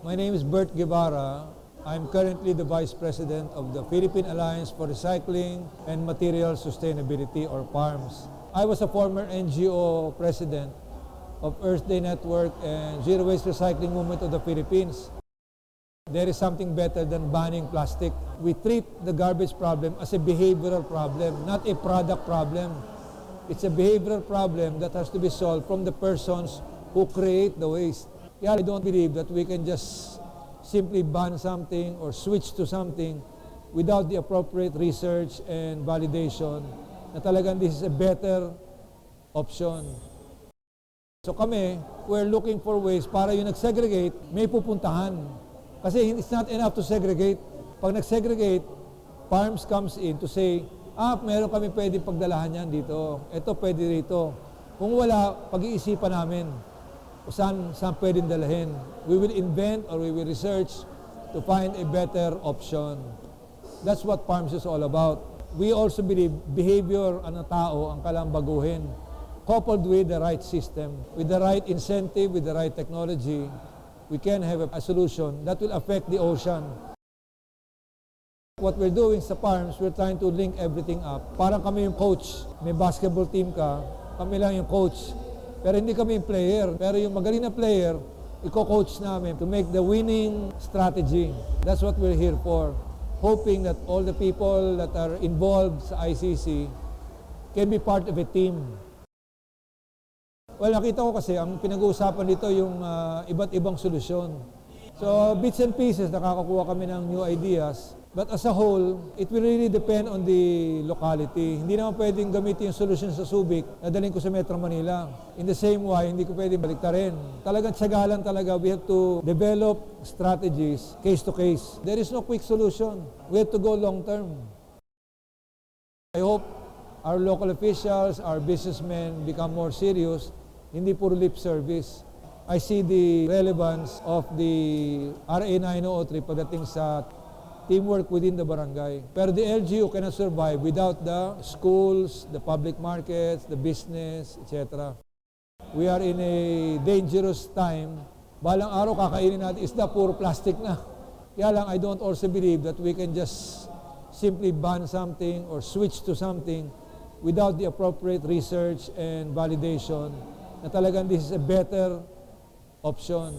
My name is Bert Guevara. I'm currently the Vice President of the Philippine Alliance for Recycling and Material Sustainability, or PARMS. I was a former NGO president of Earth Day Network and Zero Waste Recycling Movement of the Philippines. There is something better than banning plastic. We treat the garbage problem as a behavioral problem, not a product problem. It's a behavioral problem that has to be solved from the persons who create the waste. Yeah, I don't believe that we can just simply ban something or switch to something without the appropriate research and validation na talagang this is a better option. So kami, we're looking for ways para yung nag-segregate, may pupuntahan. Kasi it's not enough to segregate. Pag nag-segregate, PARMS comes in to say, meron kami pwede pagdalahan yan dito. Ito pwede rito. Kung wala, pag-iisipan namin kung saan pwedeng dalahin. We will invent or we will research to find a better option. That's what PARMS is all about. We also believe behavior ng tao ang kailangang baguhin, coupled with the right system, with the right incentive, with the right technology. We can have a solution that will affect the ocean. What we're doing sa PARMS, we're trying to link everything up. Parang kami yung coach. May basketball team ka, kami lang yung coach. Pero hindi kami yung player. Pero yung magaling na player, i-coach namin to make the winning strategy. That's what we're here for. Hoping that all the people that are involved sa ICC can be part of a team. Well, nakita ko kasi ang pinag-uusapan dito yung iba't ibang solusyon. So, bits and pieces, nakakakuha kami ng new ideas. But as a whole, it will really depend on the locality. Hindi naman pwedeng gamitin yung solution sa Subic na dalhin ko sa Metro Manila. In the same way, hindi ko pwedeng baliktarin. Talagang tiyagalan talaga. We have to develop strategies case to case. There is no quick solution. We have to go long term. I hope our local officials, our businessmen become more serious. Hindi puro lip service. I see the relevance of the RA 9003 pagdating sa teamwork within the barangay. Pero the LGU cannot survive without the schools, the public markets, the business, etc. We are in a dangerous time. Balang araw kakainin natin isda, puro plastic na. Kaya lang, I don't also believe that we can just simply ban something or switch to something without the appropriate research and validation na talagang this is a better option.